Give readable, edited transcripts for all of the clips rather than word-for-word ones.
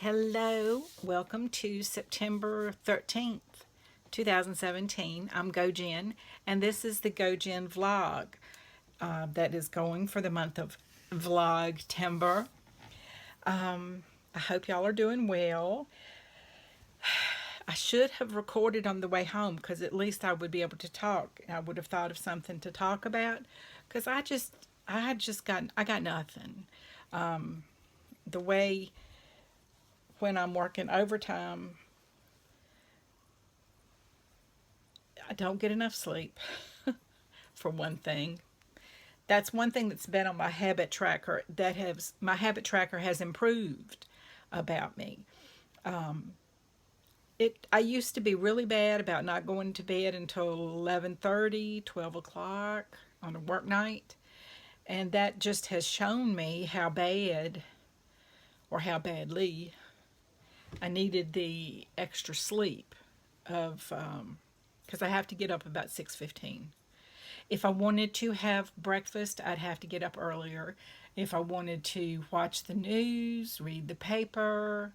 Hello, welcome to September 13th, 2017. I'm Gojenn, and this is the Gojenn vlog that is going for the month of Vlogtember. I hope y'all are doing well. I should have recorded on the way home because at least I would be able to talk. I would have thought of something to talk about because I got nothing. The way when I'm working overtime, I don't get enough sleep, for one thing. That's one thing that's been on my habit tracker my habit tracker has improved about me. I used to be really bad about not going to bed until 11:30, 12 o'clock on a work night, and that just has shown me how bad or how badly I needed the extra sleep of because I have to get up about 6:15. If I wanted to have breakfast, I'd have to get up earlier. If I wanted to watch the news, read the paper,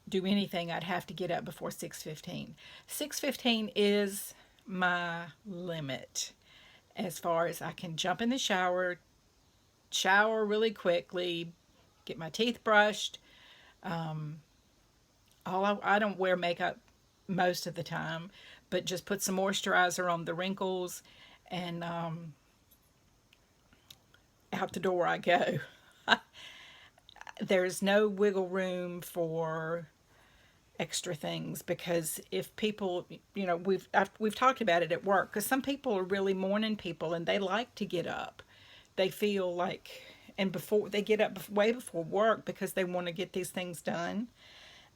do anything, I'd have to get up before 6:15. 6:15 is my limit as far as I can jump in the shower really quickly, get my teeth brushed. I don't wear makeup most of the time, but just put some moisturizer on the wrinkles and out the door I go. There's no wiggle room for extra things because if people, we've talked about it at work because some people are really morning people and they like to get up. They feel like, and before they get up way before work because they want to get these things done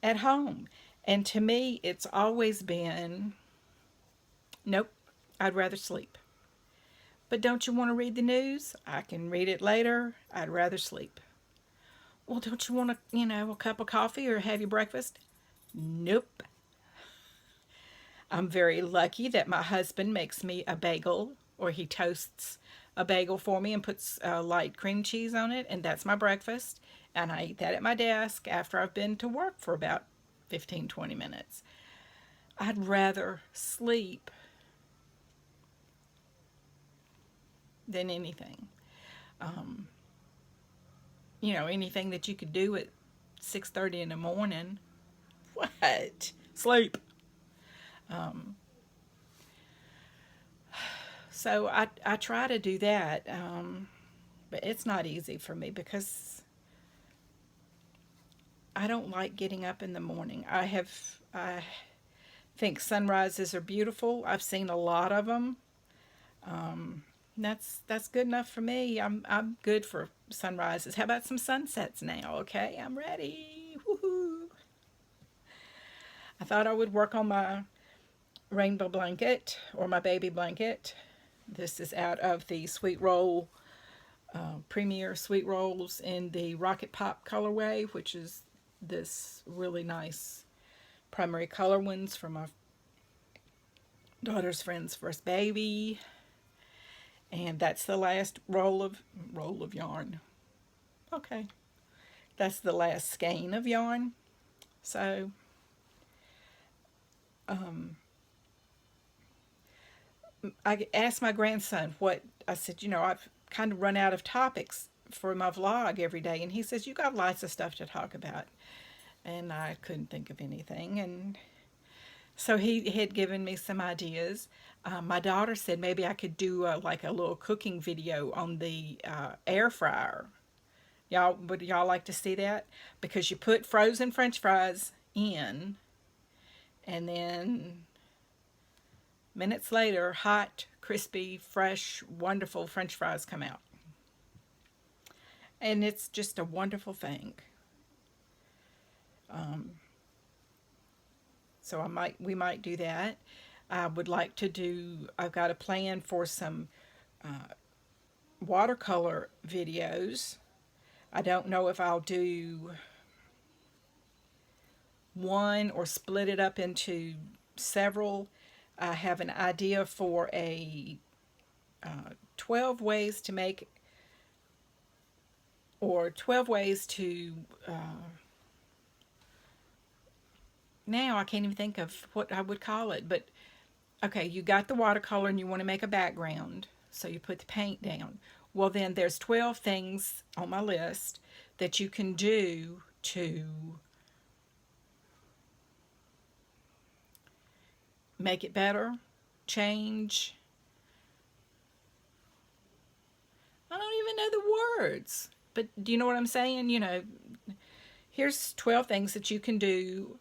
at home. And to me, it's always been, nope, I'd rather sleep. But don't you want to read the news? I can read it later. I'd rather sleep. Well, don't you want a cup of coffee or have your breakfast? Nope. I'm very lucky that my husband makes me a bagel, or he toasts a bagel for me and puts light cream cheese on it, and that's my breakfast. And I eat that at my desk after I've been to work for about 15, 20 minutes. I'd rather sleep than anything. Anything that you could do at 6:30 in the morning. What? Sleep. So I try to do that, but it's not easy for me because I don't like getting up in the morning. I think sunrises are beautiful. I've seen a lot of them. That's good enough for me. I'm good for sunrises. How about some sunsets now? Okay, I'm ready. Woohoo! I thought I would work on my rainbow blanket or my baby blanket. This is out of the Sweet Roll Premier Sweet Rolls in the Rocket Pop colorway, which is this really nice primary color ones for my daughter's friend's first baby. And that's the last roll of yarn. Okay, that's the last skein of yarn. So I asked my grandson what I said. I've kind of run out of topics for my vlog every day, and he says you got lots of stuff to talk about, and I couldn't think of anything. And so he had given me some ideas. My daughter said maybe I could do like a little cooking video on the air fryer. Would y'all like to see that? Because you put frozen French fries in, and then minutes later, hot, crispy, fresh, wonderful French fries come out. And it's just a wonderful thing. So we might do that. I've got a plan for some watercolor videos. I don't know if I'll do one or split it up into several. I have an idea for a 12 ways to make, or 12 ways to now I can't even think of what I would call it, but okay, you got the watercolor and you want to make a background, so you put the paint down. Well, then there's 12 things on my list that you can do to make it better, change. I don't even know the words, but do you know what I'm saying? Here's 12 things that you can do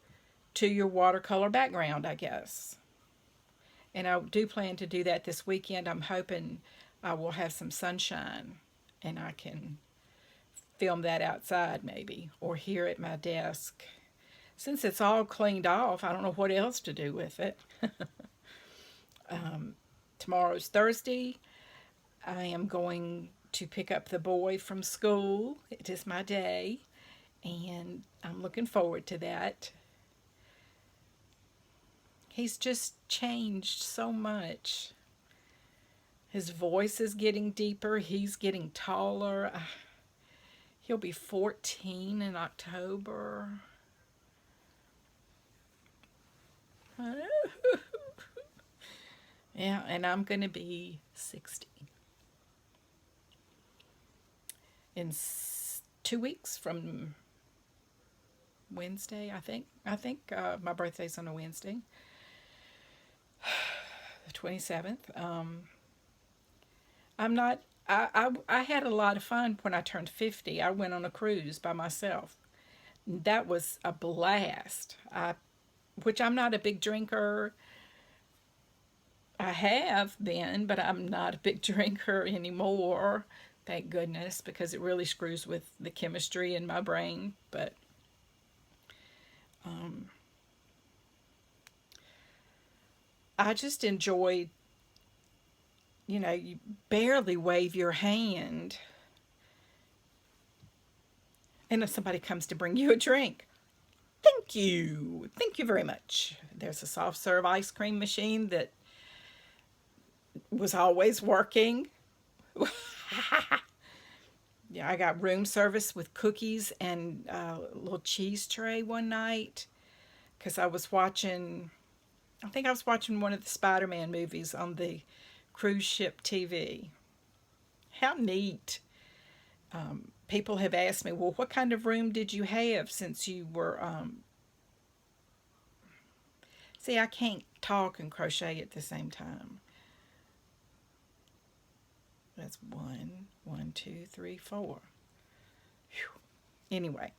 to your watercolor background, I guess. And I do plan to do that this weekend. I'm hoping I will have some sunshine and I can film that outside maybe, or here at my desk. Since it's all cleaned off, I don't know what else to do with it. Tomorrow's Thursday. I am going to pick up the boy from school. It is my day, and I'm looking forward to that. He's just changed so much. His voice is getting deeper. He's getting taller. He'll be 14 in October. Yeah, and I'm going to be 60 in 2 weeks from Wednesday, I think. My birthday's on a Wednesday, the 27th. I'm not. I had a lot of fun when I turned 50. I went on a cruise by myself. That was a blast. Which I'm not a big drinker. I have been, but I'm not a big drinker anymore. Thank goodness, because it really screws with the chemistry in my brain. But I just enjoyed, you barely wave your hand. And if somebody comes to bring you a drink, thank you. Thank you very much. There's a soft serve ice cream machine that was always working. Yeah, I got room service with cookies and a little cheese tray one night because I think I was watching one of the Spider-Man movies on the cruise ship TV. How neat. People have asked me, well, what kind of room did you have since you were, see, I can't talk and crochet at the same time. That's 1, 2, 3, 4. Whew. Anyway,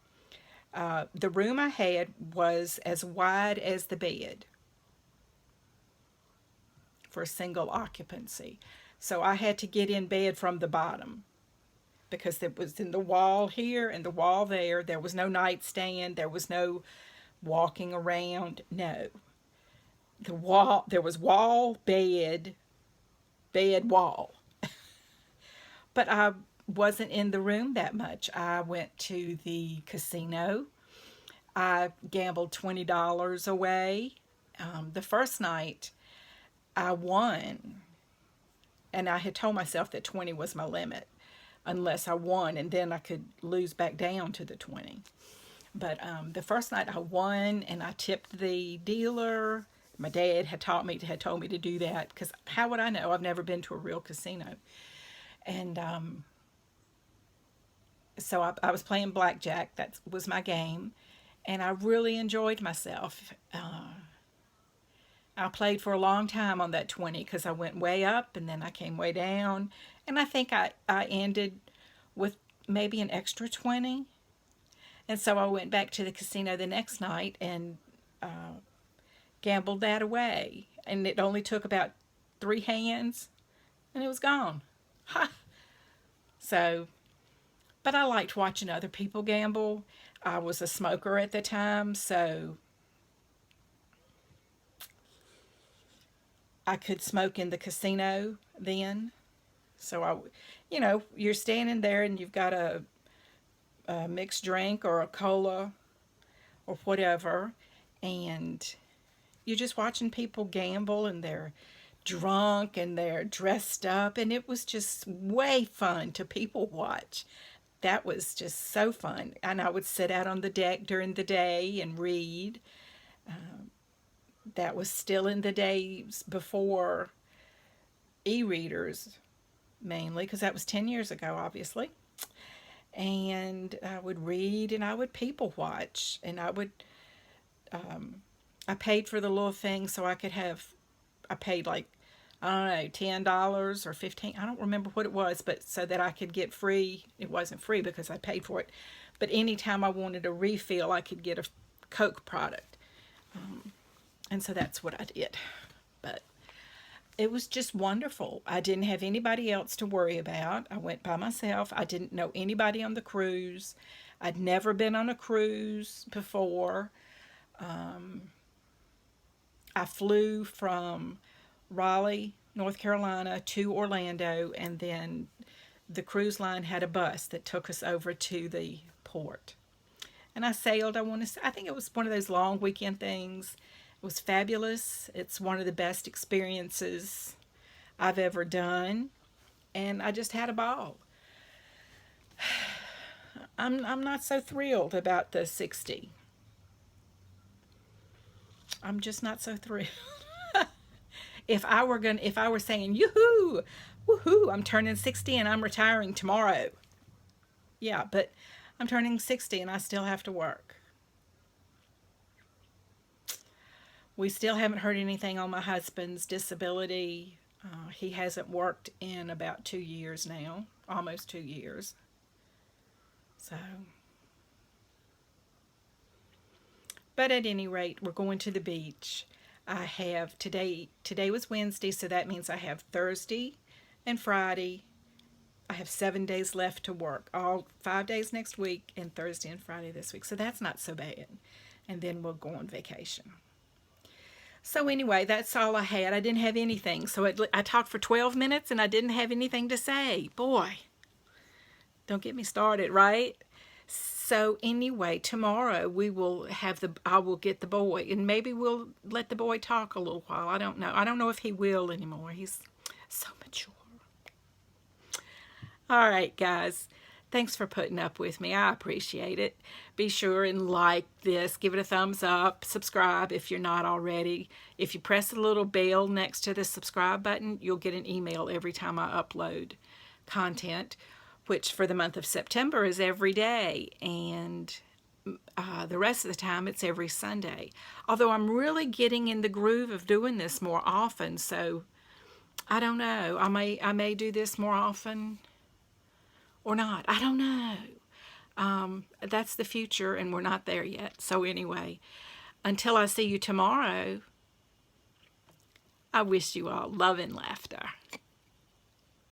the room I had was as wide as the bed for single occupancy. So I had to get in bed from the bottom because it was in the wall here and the wall there. There was no nightstand. There was no walking around. No. There was wall, bed, wall. But I wasn't in the room that much. I went to the casino. I gambled $20 away. The first night I won, and I had told myself that 20 was my limit unless I won, and then I could lose back down to the 20. But the first night I won, and I tipped the dealer. My dad had told me to do that because how would I know? I've never been to a real casino. And so I was playing blackjack. That was my game. And I really enjoyed myself. I played for a long time on that 20 because I went way up and then I came way down. And I think I ended with maybe an extra 20. And so I went back to the casino the next night and gambled that away. And it only took about 3 hands and it was gone. Ha! So, but I liked watching other people gamble. I was a smoker at the time, so I could smoke in the casino then. So you're standing there and you've got a mixed drink or a cola or whatever, and you're just watching people gamble and they're drunk and they're dressed up, and it was just way fun to people watch. That was just so fun. And I would sit out on the deck during the day and read. That was still in the days before e-readers, mainly, because that was 10 years ago, obviously. And I would read and I would people watch, and I paid for the little thing so I could have, I paid like, I don't know, $10 or 15, I don't remember what it was, but so that I could get free. It wasn't free because I paid for it, but anytime I wanted a refill, I could get a Coke product. And so that's what I did. But it was just wonderful. I didn't have anybody else to worry about. I went by myself. I didn't know anybody on the cruise. I'd never been on a cruise before. I flew from Raleigh, North Carolina to Orlando, and then the cruise line had a bus that took us over to the port. And I sailed, I want to say, I think it was one of those long weekend things. It was fabulous. It's one of the best experiences I've ever done, and I just had a ball. I'm not so thrilled about the 60. I'm just not so thrilled. If I were saying yoo-hoo, woohoo, I'm turning 60 and I'm retiring tomorrow. Yeah, but I'm turning 60 and I still have to work. We still haven't heard anything on my husband's disability. He hasn't worked in about 2 years now, almost 2 years. So, but at any rate, we're going to the beach. I have today was Wednesday, so that means I have Thursday and Friday. I have 7 days left to work, all 5 days next week and Thursday and Friday this week. So that's not so bad. And then we'll go on vacation. So anyway, that's all I had. I didn't have anything. So I talked for 12 minutes and I didn't have anything to say. Boy, don't get me started, right? So anyway, tomorrow I will get the boy, and maybe we'll let the boy talk a little while. I don't know. I don't know if he will anymore. He's so mature. All right, guys. Thanks for putting up with me. I appreciate it. Be sure and like this. Give it a thumbs up. Subscribe if you're not already. If you press the little bell next to the subscribe button, you'll get an email every time I upload content, which for the month of September is every day. And the rest of the time it's every Sunday. Although I'm really getting in the groove of doing this more often, so I don't know. I may do this more often or not. I don't know. That's the future, and we're not there yet. So anyway, until I see you tomorrow, I wish you all love and laughter.